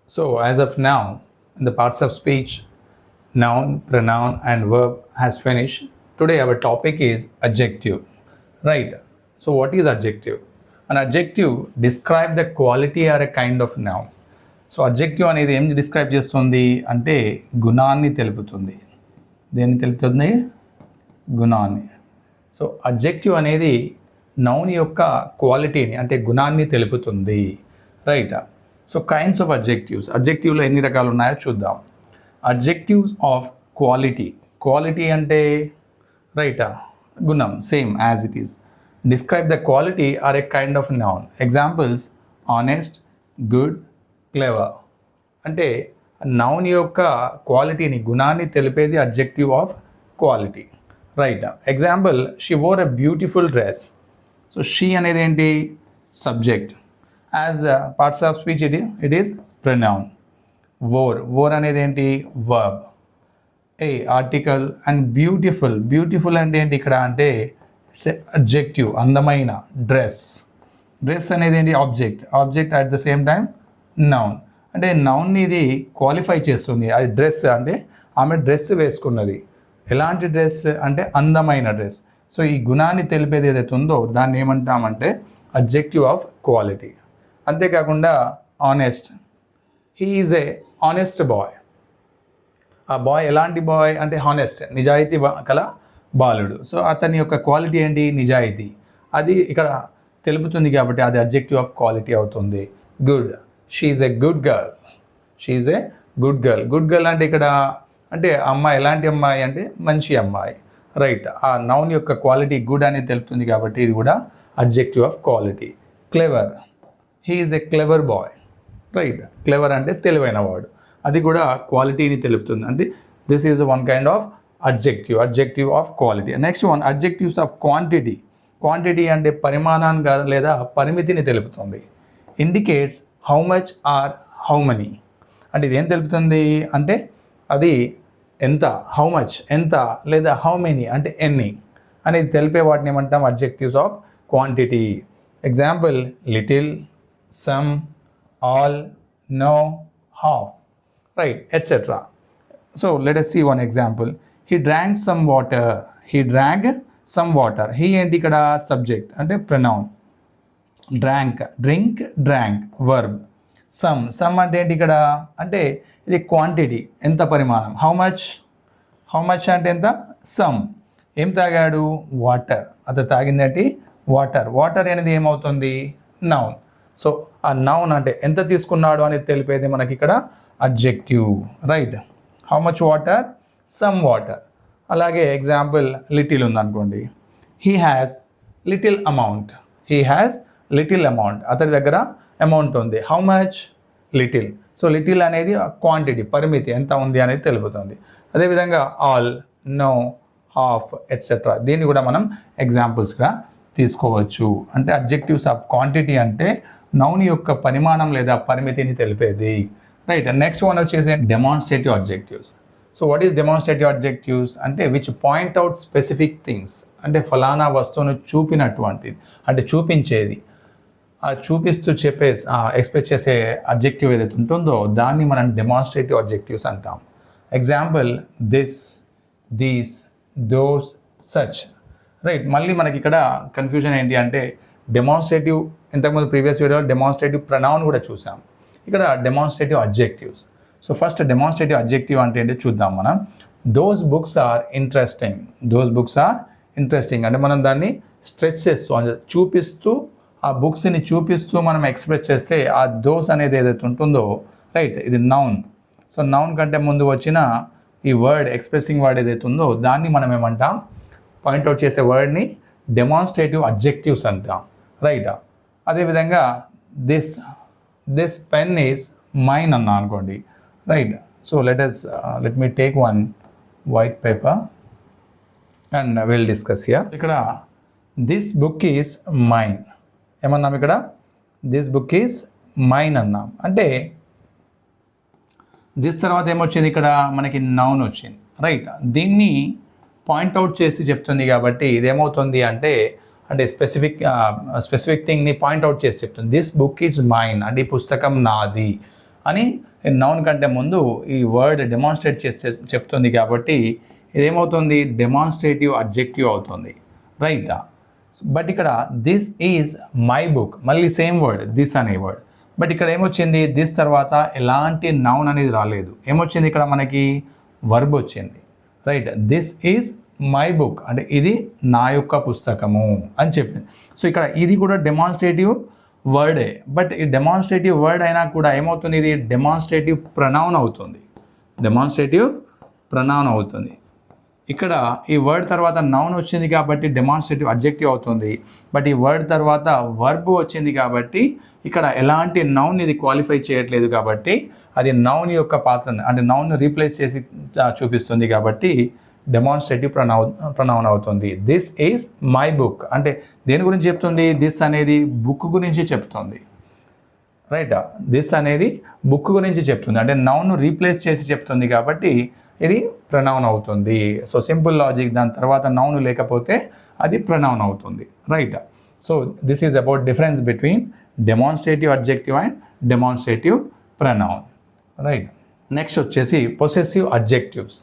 So as of now, the parts of speech, noun, pronoun and verb has finished. Today our topic is adjective. Right. So what is adjective? An adjective describe the quality or a kind of noun. So adjective అనేది ఏం describe చేస్తుంది అంటే గుణాన్ని తెలుపుతుంది. దేన్ని తెలుపుతుంది? గుణాన్ని. So adjective అనేది నౌన్ యొక్క క్వాలిటీని అంటే గుణాన్ని తెలుపుతుంది. Right. So kinds of adjectives, అడ్జెక్టివ్లో ఎన్ని రకాలు ఉన్నాయో చూద్దాం. అడ్జెక్టివ్స్ ఆఫ్ క్వాలిటీ, క్వాలిటీ అంటే రైటా గుణం, same as it is. Describe the quality or a kind of noun. Examples honest, good, clever. అంటే నౌన్ యొక్క క్వాలిటీని గుణాన్ని తెలిపేది adjective of quality. Right. Example, she wore a beautiful dress. So she అనేది ఏంటి? Subject. As parts of speech it is pronoun. Wore అనేది ఏంటి? Verb. A article. And beautiful, beautiful అంటే ఏంటి ఇక్కడ అంటే ఇట్స్ అడ్జెక్టివ్, అందమైన. డ్రెస్ అనేది ఏంటి? Object at the same time noun. అంటే నౌన్ని ఇది క్వాలిఫై చేస్తుంది. అది డ్రెస్ అంటే ఆమె డ్రెస్ వేసుకున్నది. ఎలాంటి డ్రెస్ అంటే అందమైన డ్రెస్. సో ఈ గుణాన్ని తెలిపేది ఏదైతే ఉందో దాన్ని ఏమంటామంటే అడ్జెక్టివ్ ఆఫ్ క్వాలిటీ. అంతేకాకుండా honest, he is a honest boy. ఆ బాయ్ ఎలాంటి బాయ్ అంటే హానెస్ట్, నిజాయితీ కల బాలుడు. సో అతని యొక్క క్వాలిటీ ఏంటి? నిజాయితీ. అది ఇక్కడ తెలుపుతుంది కాబట్టి అది అడ్జెక్టివ్ ఆఫ్ క్వాలిటీ అవుతుంది. Good, she is a good girl. She is a good girl. Good girl అంటే ఇక్కడ అంటే అమ్మాయి ఎలాంటి అమ్మాయి అంటే మంచి అమ్మాయి. రైట్. ఆ నౌన్ యొక్క క్వాలిటీ గుడ్ అనేది తెలుపుతుంది కాబట్టి ఇది కూడా adjective of quality. Clever, he is a clever boy. Right. Clever అంటే తెలివైన వాడు. అది కూడా క్వాలిటీని తెలుపుతుంది. అంటే this is one kind of adjective of quality. Next one, adjectives of quantity. Quantity అంటే పరిమాణాన్ని లేదా పరిమితిని తెలుపుతుంది. Indicates how much or how many. అంటే ఇది ఏం తెలుపుతుంది అంటే అది ఎంత, హౌ మచ్ ఎంత, లేదా హౌ మెనీ అంటే ఎన్ని అనేది తెలిపే వాటిని ఏమంటాం? Adjectives of quantity. Example, little, some, all, no, half. Right, etcetera. So let us see one example. He drank some water. He drank some water. He ఏంటి ఇక్కడ? సబ్జెక్ట్ అంటే pronoun. Drank, drink, drank verb. Some అంటే ఏంటి ఇక్కడ అంటే ఇది quantity, ఎంత పరిమాణం. హౌ మచ్ అంటే ఎంత? సమ్. ఏం తాగాడు? వాటర్. అతను తాగిందంటే వాటర్ అనేది ఏమవుతుంది? నౌన్. సో ఆ నౌన్ అంటే ఎంత తీసుకున్నాడు అనేది తెలిపేది మనకి ఇక్కడ adjective. Right. How much water? Some water. అలాగే ఎగ్జాంపుల్, లిటిల్ ఉందనుకోండి. He has little amount. అతని దగ్గర అమౌంట్ ఉంది. How much? Little. So little అనేది క్వాంటిటీ, పరిమితి ఎంత ఉంది అనేది తెలుపుతుంది. అదేవిధంగా ఆల్, నో, హాఫ్, ఎట్సెట్రా. దీన్ని కూడా మనం ఎగ్జాంపుల్స్గా తీసుకోవచ్చు. అంటే అడ్జెక్టివ్స్ ఆఫ్ క్వాంటిటీ అంటే నౌన్ యొక్క పరిమాణం లేదా పరిమితిని తెలిపేది. రైట్. నెక్స్ట్ వన్ వచ్చేసి demonstrative adjectives. So what is demonstrative adjectives అంటే which point out specific things. అంటే ఫలానా వస్తువును చూపినటువంటిది, అంటే చూపించేది. ఆ చూపిస్తూ ఎక్స్ప్రెస్ చేసే అడ్జెక్టివ్ ఏదైతే ఉంటుందో దాన్ని మనం డెమాన్స్ట్రేటివ్ అడ్జెక్టివ్స్ అంటాం. Example, this, these, those, such. Right. మళ్ళీ మనకి ఇక్కడ కన్ఫ్యూజన్ ఏంటి అంటే డెమాన్స్ట్రేటివ్, ఇంతకుముందు ప్రీవియస్ వీడియోలో డెమాన్స్ట్రేటివ్ ప్రొనౌన్ కూడా చూసాం. ఇక్కడ demonstrative adjectives. So first demonstrative adjective అంటే ఏంటి చూద్దాం మనం. Those books are interesting. అంటే మనం దాన్ని స్ట్రెచ్ చేస్తూ చూపిస్తూ ఆ బుక్స్ని చూపిస్తూ మనం ఎక్స్ప్రెస్ చేస్తే ఆ దోస్ అనేది ఏదైతే ఉంటుందో, రైట్, ఇది నౌన్. సో నౌన్ కంటే ముందు వచ్చిన ఈ వర్డ్, ఎక్స్ప్రెసింగ్ వర్డ్ ఏదైతే ఉందో దాన్ని మనం ఏమంటాం? పాయింట్అవుట్ చేసే వర్డ్ని డెమాన్స్ట్రేటివ్ అడ్జెక్టివ్స్ అంటాం. రైట్. అదేవిధంగా దిస్ పెన్ ఈస్ మైన్ అన్నా అనుకోండి. Right. So let me take one white paper and will discuss here. ఇక్కడ దిస్ బుక్ ఈజ్ మైన్ ఏమన్నాం? ఇక్కడ దిస్ బుక్ ఈజ్ మైన్ అన్నాం. అంటే దిస్ తర్వాత ఏమొచ్చింది? ఇక్కడ మనకి నౌన్ వచ్చింది. రైట్. దీన్ని పాయింట్అవుట్ చేసి చెప్తుంది కాబట్టి ఇదేమవుతుంది అంటే స్పెసిఫిక్ థింగ్ని పాయింట్అవుట్ చేసి చెప్తుంది. దిస్ బుక్ ఈజ్ మైన్ అంటే ఈ పుస్తకం నాది అని నౌన్ కంటే ముందు ఈ వర్డ్ డెమాన్స్ట్రేట్ చేస్తే చెప్తుంది కాబట్టి ఇదేమవుతుంది డెమాన్స్ట్రేటివ్ అడ్జెక్టివ్ అవుతుంది, రైట్. బట్ ఇక్కడ దిస్ ఈజ్ మై బుక్, మళ్ళీ సేమ్ వర్డ్ దిస్ అనే వర్డ్, బట్ ఇక్కడ ఏమొచ్చింది దిస్ తర్వాత ఎలాంటి నౌన్ అనేది రాలేదు, ఏమొచ్చింది ఇక్కడ మనకి వర్బ్ వచ్చింది, right. This is my book అంటే ఇది నా యొక్క పుస్తకము అని చెప్పింది. సో ఇక్కడ ఇది కూడా డెమాన్స్ట్రేటివ్ వర్డే, బట్ ఈ డెమాన్స్ట్రేటివ్ వర్డ్ అయినా కూడా ఏమవుతుంది ఇది డెమాన్స్ట్రేటివ్ ప్రొనౌన్ అవుతుంది, డెమాన్స్ట్రేటివ్ ప్రొనౌన్ అవుతుంది. ఇక్కడ ఈ వర్డ్ తర్వాత నౌన్ వచ్చింది కాబట్టి డెమాన్స్ట్రేటివ్ అడ్జెక్టివ్ అవుతుంది, బట్ ఈ వర్డ్ తర్వాత వర్బ్ వచ్చింది కాబట్టి ఇక్కడ ఎలాంటి నౌన్ ఇది క్వాలిఫై చేయట్లేదు కాబట్టి అది నౌన్ యొక్క పాత్రను అంటే నౌన్ రీప్లేస్ చేసి చూపిస్తుంది కాబట్టి డెమాన్స్ట్రేటివ్ ప్రొనౌన్ అవుతుంది. దిస్ ఈజ్ మై బుక్ అంటే దేని గురించి చెప్తుంది, దిస్ అనేది బుక్ గురించి చెప్తుంది, రైట్. దిస్ అనేది బుక్ గురించి చెప్తుంది అంటే నౌన్ రీప్లేస్ చేసి చెప్తుంది కాబట్టి ఇది ప్రొనౌన్ అవుతుంది. సో సింపుల్ లాజిక్, దాని తర్వాత నౌన్ లేకపోతే అది ప్రొనౌన్ అవుతుంది, right. So this is about difference between demonstrative adjective and demonstrative pronoun, right. Next వచ్చేసి possessive adjectives.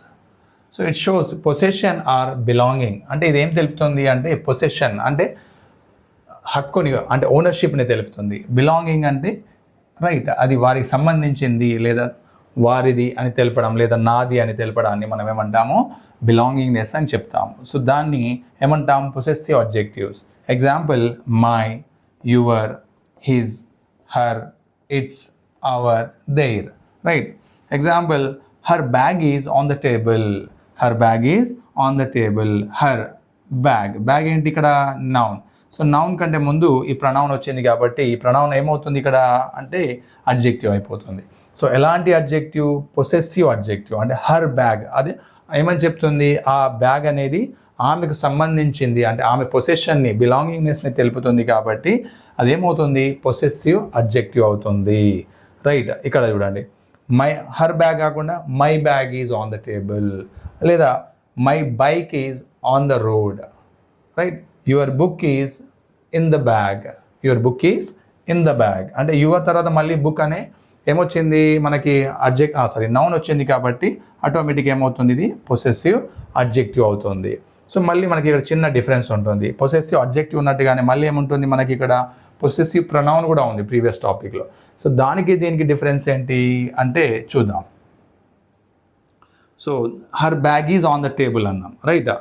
So it shows possession or belonging అంటే ఇది ఏం తెలుపుతుంది అంటే పొసెషన్ అంటే హక్కుని అంటే ఓనర్షిప్ని తెలుపుతుంది, బిలాంగింగ్ అంటే రైట్ అది వారికి సంబంధించింది లేదా వారిది అని తెలపడం లేదా నాది అని తెలపడాన్ని మనం ఏమంటాము బిలాంగింగ్నెస్ అని చెప్తాము. సో దాన్ని ఏమంటాము possessive adjectives. Example my, your, his, her, its, our, their, right. Example her bag is on the table, her bag is on the table, her bag, bag ఏంటి ఇక్కడ నౌన్. సో నౌన్ కంటే ముందు ఈ pronoun వచ్చింది కాబట్టి ఈ pronoun ఏమవుతుంది ఇక్కడ అంటే అడ్జెక్టివ్ అయిపోతుంది. సో ఎలాంటి అడ్జెక్టివ్ పొసెసివ్ అడ్జెక్టివ్ అంటే హర్ బ్యాగ్ అది ఏమని చెప్తుంది ఆ బ్యాగ్ అనేది ఆమెకు సంబంధించింది అంటే ఆమె పొసెషన్ని బిలాంగింగ్నెస్ని తెలుపుతుంది కాబట్టి అదేమవుతుంది పొసెసివ్ అడ్జెక్టివ్ అవుతుంది, రైట్. ఇక్కడ చూడండి మై హర్ బ్యాగ్ కాకుండా my bag is on the table లేదా my bike is on the road, right. Your book is in the bag, your book is in the bag అంటే your తర్వాత మళ్ళీ book అనే ఏమొచ్చింది మనకి నౌన్ వచ్చింది కాబట్టి ఆటోమేటిక్ ఏమవుతుంది ఇది పొసెసివ్ అడ్జెక్టివ్ అవుతుంది. సో మళ్ళీ మనకి ఇక్కడ చిన్న డిఫరెన్స్ ఉంటుంది, పొసెసివ్ అడ్జెక్టివ్ ఉన్నట్టుగానే మళ్ళీ ఏముంటుంది మనకి ఇక్కడ పొసెసివ్ ప్రొనౌన్ కూడా ఉంది ప్రీవియస్ టాపిక్లో. సో దానికి దీనికి డిఫరెన్స్ ఏంటి అంటే చూద్దాం. So her bag is on the table అన్నాం, right.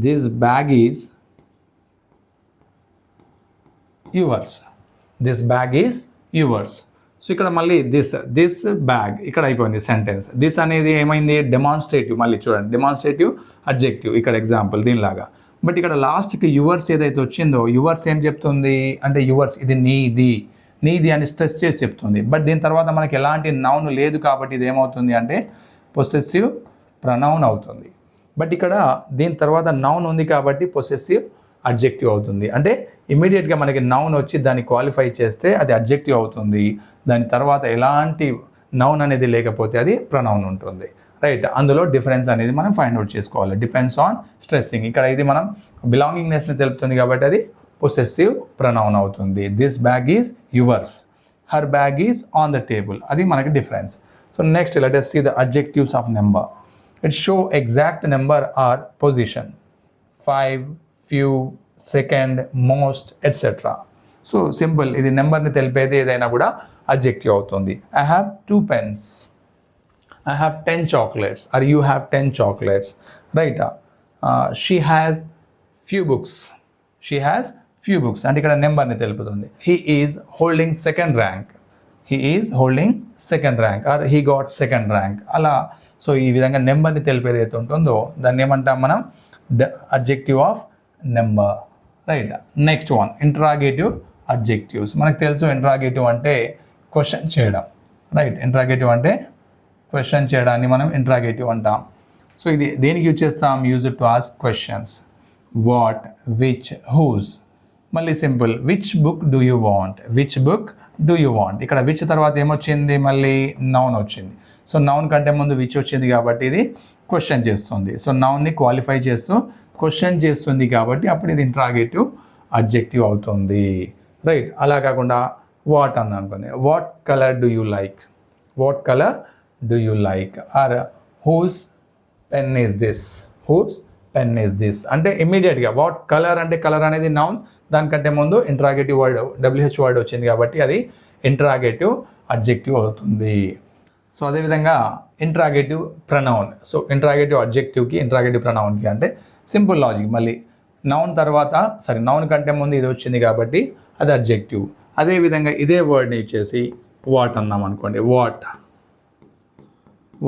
This bag is yours, this bag is yours. So ఇక్కడ మళ్ళీ దిస్ బ్యాగ్ ఇక్కడ అయిపోయింది సెంటెన్స్. దిస్ అనేది ఏమైంది డెమాన్స్ట్రేటివ్, మళ్ళీ చూడండి డెమాన్స్ట్రేటివ్ అడ్జెక్టివ్ ఇక్కడ ఎగ్జాంపుల్ దీనిలాగా. బట్ ఇక్కడ లాస్ట్కి యువర్స్ ఏదైతే వచ్చిందో యువర్స్ ఏం చెప్తుంది అంటే యువర్స్ ఇది నీది అని స్ట్రెస్ చేసి చెప్తుంది. బట్ దీని తర్వాత మనకి ఎలాంటి నౌన్ లేదు కాబట్టి ఇది ఏమవుతుంది అంటే పొసెసివ్ ప్రొనౌన్ అవుతుంది. బట్ ఇక్కడ దీని తర్వాత నౌన్ ఉంది కాబట్టి పొసెసివ్ అడ్జెక్టివ్ అవుతుంది. అంటే ఇమీడియట్గా మనకి నౌన్ వచ్చి దాన్ని క్వాలిఫై చేస్తే అది అడ్జెక్టివ్ అవుతుంది, దాని తర్వాత ఎలాంటి నౌన్ అనేది లేకపోతే అది ప్రొనౌన్ ఉంటుంది, రైట్. అందులో డిఫరెన్స్ అనేది మనం ఫైండ్ అవుట్ చేసుకోవాలి, డిపెండ్స్ ఆన్ స్ట్రెస్సింగ్. ఇక్కడ ఇది మనం బిలాంగింగ్నెస్ని తెలుపుతుంది కాబట్టి అది పొసెసివ్ ప్రొనౌన్ అవుతుంది. This bag is yours, her bag is on the table, అది మనకి difference. So next let us see the adjectives of number. It show exact number or position, 5, few, second, most, etc. So simple ఇది నెంబర్ని తెలిపేది ఏదైనా కూడా adjective అవుతుంది. I have 2 pens, I have 10 chocolates or you have 10 chocolates, right. She has few books, she has few books అంటే ఇక్కడ నెంబర్ని తెలుపుతుంది. He is holding second rank, he is holding second rank or he got second rank అలా. So ఈ విధంగా నెంబర్ని తెలిపేది ఏదైతే ఉంటుందో దాన్ని ఏమంటాం మనం adjective of number, right. Next one interrogative adjectives. మనకు తెలుసు ఇంట్రాగేటివ్ అంటే క్వశ్చన్ చేయడం, రైట్. ఇంట్రాగేటివ్ అంటే క్వశ్చన్ చేయడాన్ని మనం ఇంట్రాగేటివ్ అంటాం. సో ఇది దేనికి యూజ్ చేస్తాం, use to ask questions. What, which, whose. మళ్ళీ simple which book do you want, which book do you want. ఇక్కడ విచ్ తర్వాత ఏమొచ్చింది మళ్ళీ నౌన్ వచ్చింది. సో నౌన్ కంటే ముందు విచ్ వచ్చింది కాబట్టి ఇది క్వశ్చన్ చేస్తుంది. సో నౌన్ని క్వాలిఫై చేస్తూ క్వశ్చన్ చేస్తుంది కాబట్టి అప్పుడు ఇది ఇంట్రాగేటివ్ అడ్జెక్టివ్ అవుతుంది, రైట్. అలా కాకుండా వాట్ అన్న అనుకోండి, what colour do you like, what colour do you like, or whose pen is this, whose pen is this అంటే ఇమ్మీడియట్గా వాట్ కలర్ అంటే కలర్ అనేది నౌన్, దానికంటే ముందు ఇంట్రాగేటివ్ వర్డ్ WH వర్డ్ వచ్చింది కాబట్టి అది ఇంట్రాగేటివ్ అడ్జెక్టివ్ అవుతుంది. సో అదేవిధంగా ఇంట్రాగేటివ్ ప్రనౌన్. సో ఇంట్రాగేటివ్ అడ్జెక్టివ్కి ఇంట్రాగేటివ్ ప్రనౌన్కి అంటే సింపుల్ లాజిక్, మళ్ళీ నౌన్ తర్వాత నౌన్ కంటే ముందు ఇది వచ్చింది కాబట్టి అది అడ్జెక్టివ్. అదేవిధంగా ఇదే వర్డ్ని ఇచ్చేసి వాట్ అన్నాం అనుకోండి,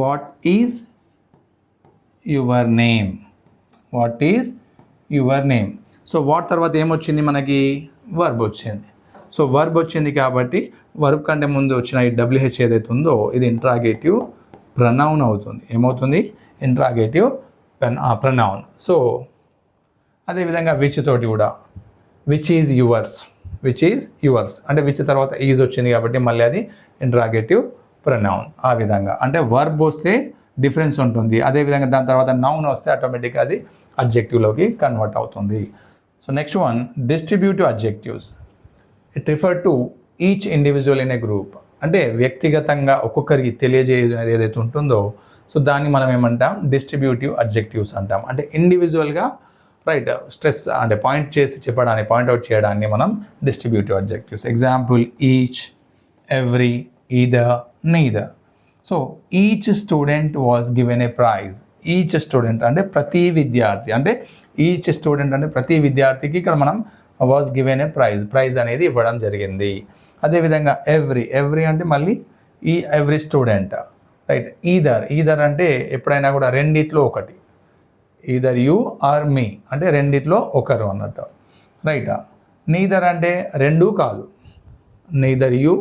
what is your name, what is your name. So what తర్వాత ఏమొచ్చింది మనకి, వర్బ్ వచ్చింది. సో వర్బ్ వచ్చింది కాబట్టి వర్బ్ కంటే ముందు వచ్చిన ఈ WH ఏదైతే ఉందో ఇది ఇంట్రాగేటివ్ ప్రనౌన్ అవుతుంది. ఏమవుతుంది, ఇంట్రాగేటివ్ ప్రనౌన్. సో అదేవిధంగా విచ్ తోటి కూడా which is yours, which is yours అంటే విచ్ తర్వాత ఈజ్ వచ్చింది కాబట్టి మళ్ళీ అది ఇంట్రాగేటివ్ ప్రనౌన్. ఆ విధంగా అంటే వర్బ్ వస్తే డిఫరెన్స్ ఉంటుంది, అదేవిధంగా దాని తర్వాత నౌన్ వస్తే ఆటోమేటిక్గా అది అడ్జెక్టివ్లోకి కన్వర్ట్ అవుతుంది. So next one, distributive adjectives. It refer to each individual in a group. అంటే వ్యక్తిగతంగా ఒక్కొక్కరికి తెలియజేయడం ఏదైతే ఉంటుందో సో దాన్ని మనం ఏమంటాం, డిస్ట్రిబ్యూటివ్ అడ్జెక్టివ్స్ అంటాం. అంటే ఇండివిజువల్గా రైట్ స్ట్రెస్ అంటే పాయింట్ చేసి చెప్పడాన్ని, పాయింట్అవుట్ చేయడాన్ని మనం distributive adjectives. Example each, every, either, neither. So each student was given a prize. Each student అంటే ప్రతి విద్యార్థి, అంటే ఈచ్ స్టూడెంట్ అంటే ప్రతి విద్యార్థికి ఇక్కడ మనం వాజ్ గివెన్ ఏ ప్రైజ్ అనేది ఇవ్వడం జరిగింది. అదేవిధంగా ఎవ్రీ అంటే మళ్ళీ ఈ ఎవ్రీ స్టూడెంట్, రైట్. ఈదర్ అంటే ఎప్పుడైనా కూడా రెండిట్లో ఒకటి, ఈదర్ యూ ఆర్ మీ అంటే రెండిట్లో ఒకరు అన్నట్టు, రైట్. నీదర్ అంటే రెండూ కాదు, నీదర్ యూ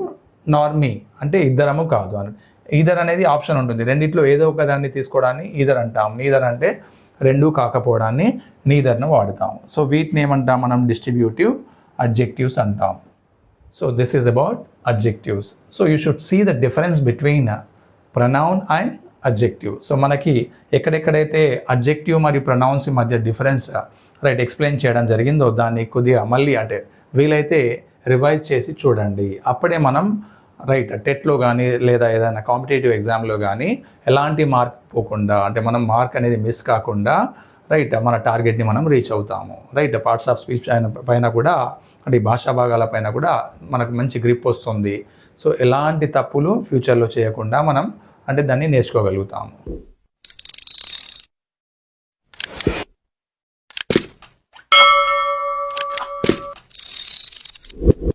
నార్ మీ అంటే ఇద్దరము కాదు అని. ఈదర్ అనేది ఆప్షన్ ఉంటుంది, రెండిట్లో ఏదో ఒక దాన్ని తీసుకోవడాన్ని ఈదర్ అంటాం. నీదర్ అంటే రెండూ కాకపోవడాన్ని నీదర్ను వాడతాం. సో వీటిని ఏమంటాం మనం, డిస్ట్రిబ్యూటివ్ అడ్జెక్టివ్స్ అంటాం. So this is about adjectives. So you should see the difference between pronoun and adjective. So మనకి ఎక్కడెక్కడైతే అడ్జెక్టివ్ మరియు ప్రనౌన్స్ మధ్య డిఫరెన్స్ రైట్ ఎక్స్ప్లెయిన్ చేయడం జరిగిందో దాన్ని కొద్దిగా మళ్ళీ అంటే వీలైతే రివైజ్ చేసి చూడండి. అప్పుడే మనం రైట్ టెట్లో కానీ లేదా ఏదైనా కాంపిటేటివ్ ఎగ్జామ్లో కానీ ఎలాంటి మార్క్ పోకుండా అంటే మనం మార్క్ అనేది మిస్ కాకుండా రైట్ మన టార్గెట్ని మనం రీచ్ అవుతాము. రైట్ పార్ట్స్ ఆఫ్ స్పీచ్ పైన కూడా అంటే ఈ భాషా భాగాల పైన కూడా మనకు మంచి గ్రిప్ వస్తుంది. సో ఎలాంటి తప్పులు ఫ్యూచర్లో చేయకుండా మనం అంటే దాన్ని నేర్చుకోగలుగుతాము.